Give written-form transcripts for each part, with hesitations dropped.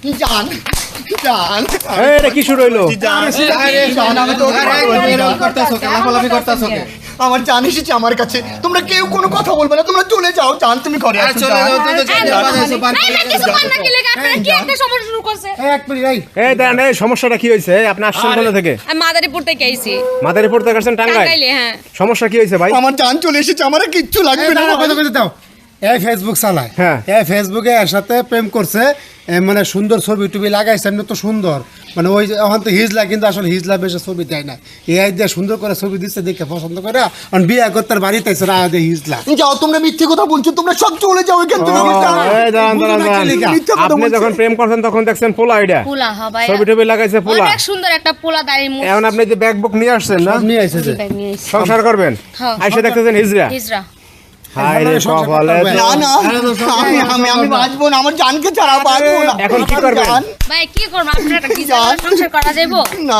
জান জান এটা কি শুরু হইলো? আমার জান এসেছে আমার কাছে। তোমরা কেউ কোনো কথা বলবে না, তোমরা চলে যাও। জান তুমি ঘরে আসো। সমস্যাটা কি হয়েছে? আপনি আসছেন কোথা থেকে? মাদারীপুর থেকে আইছি। মাদারীপুর থেকে আসছেন টাঙ্গাইল? হ্যাঁ। সমস্যা কি হয়েছে ভাই? আমার জান চলে এসেছে, আমার আর কিচ্ছু লাগবে না। দাও এই ফেসবুক চালায়, হ্যাঁ। এই ফেসবুকে এর সাথে প্রেম করছে, মানে সুন্দর ছবি টুবি লাগাইছে, এমনি তো সুন্দর, মানে ওই ওখান তো হিজলা, কিন্তু আসলে হিজলা বেশি ছবি দেয় না, এআই দিয়ে সুন্দর করে ছবি দিচ্ছে, দেখে পছন্দ করে আর বিয়ে করতে বাড়িতে এসে রায় দেয় হিজলা। যাও, তোমরা মিথ্যে কথা বলছো, তোমরা সব চলে যাও এখান থেকে। আপনি যখন প্রেম করছেন তখন দেখছেন পোলা আইডিয়া পোলা হবে। ছবি টবি লাগাইছে পোলা। অনেক সুন্দর একটা পোলা দাঁড়িয়ে মুখ। এখন আপনি যে ব্যাগ বুক নিয়ে আসছেন না, নিয়ে আইছে যে সংসার করবেন, হ্যাঁ। আইসা দেখতেছেন হিজরা। হিজরা। হায় রে কপালে। না না, আমি বাঁচবো না, আমার জানকে ছাড়া বাঁচবো না। এখন কি করবেন? ভাই কি করব? আপনারা একটা হিজরা লাগা সংসার করা যাইবো? না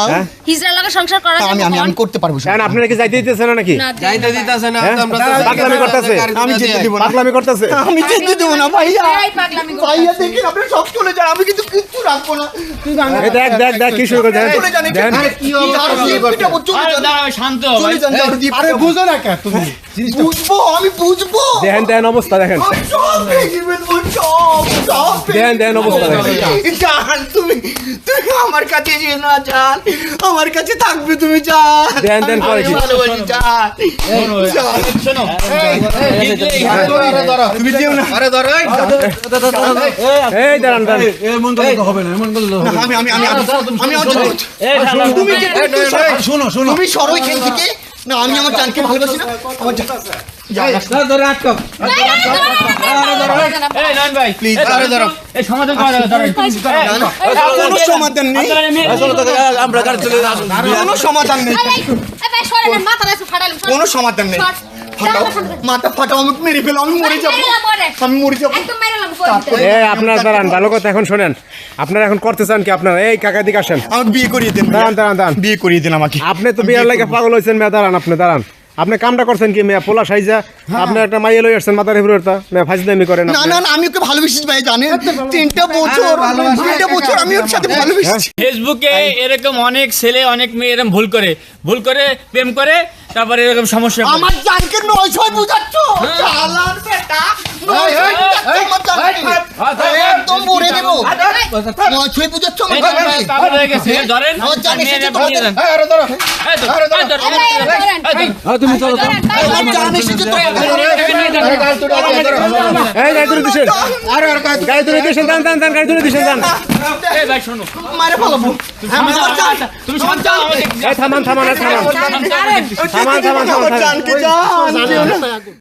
হিজরা লাগা সংসার করা যাইবো? আমি করতে পারবো। এখন আপনারা কি যাইতে দিতেছেন না নাকি? না, যাইতে দিতাছে না, আমরা তো পাগলামি করতেছে। আমি যেতে দেব না, পাগলামি করতেছে। আমি যেতে দেবো না ভাইয়া। এই পাগলামি করতেছে। ভাইয়া দেখেন, আপনি সব চলে যান, আমি কিন্তু কিচ্ছু রাখবো না। এই দেখ দেখ দেখ কি শুরু করে দেন। চলে যান দেন। শান্ত চলে যান, আরে বুঝো না কে তুমি জিনিসটা? বুঝবো, আমি বুঝবো। দেখেন দেখেন অবস্থা দেখেন। আমি সব ভেঙে ফেলবো, সব দেন দেন অবস্থা দেখেন। জান, তুমি আমার কাছে এসে না, জান আমার কাছে থাকবে তুমি, জান। দেন দেন করে কি? ভালোবাসি, জান। শোনো, তুমি যেও না। আরে ধরো, এই দাঁড়ান দাঁড়ান। এমন করলে তো হবে না, এমন করলে তো হবে না। আমি তুমি তুমি সরো এখান থেকে। না, আমি আমার জানকে ভালোবাসি না, আমার জান। ধরে আটকাও। এই নয়ন ভাই, প্লিজ ধরে ধরো। এই সমাধান করা যাবে, ধরো। কোনো সমাধান নেই, আমরা গাড়ি চলে আসুন। কোনো সমাধান নেই, ভাই সরে না, মাথা রাখো ফাটাইলো। কোনো সমাধান নেই। ফাটাও, মাথা ফাটাও, আমাকে মেরে ফেলো, আমি মরে যাবো, আমি মরে যাবো। একদম মাইরালাম আপনার দাঁড়ান, ভালো কথা এখন শোনেন। আপনারা এখন করতে চান কি? আপনারা এই কাকা দিকে আসেন। আমাকে বিয়ে করিয়ে দেন, দাঁড়ান দাঁড়ান দাঁড়ান। বিয়ে করিয়ে দেন আমাকে। আপনি তো বিয়ের লাগে পাগল হয়েছেন মেয়ে। দাঁড়ান, আপনি দাঁড়ান। আপনি কামটা করছেন কি? মেয়ে পোলা সাইজা আপনি একটা মাইয়ে লই আসছেন মাথার হিবরটা, মেয়ে ফাজলামি করেন। না না না, আমি ওকে ভালোবেসেছি ভাই, জানেন 3টা বছর আমি ওর সাথে ভালোবেসেছি। ফেসবুকে এরকম অনেক ছেলে অনেক মেয়ে এরকম ভুল করে প্রেম করে, তারপরে এরকম সমস্যা করে। আমার জানকে 9-6 বুঝাচ্ছ, শালার বেটা। 9-6 আমার জানকে একদম মরে দেবো। 9-6 বুঝাচ্ছ আমার জানকে। তাহলে হয়ে গেছে, ধরেন আমার জান নিয়ে এসেছে, যান, নিয়ে যান। আরে ধরো। এই তো, এই ধর, এই ধর। তুমি চলো তো। আমার জান এসেছে তো। এই গাড়ি তুলে দিছেন। গাড়ি তুলে দিছেন, দান দান দান, গাড়ি তুলে দিছেন দান। এই ভাই শোনো, মারে ফেলাবো। তুমি সঞ্চাল আমাকে এই থামান থামান থামান থামান থামান থামান আমার জানকে জান।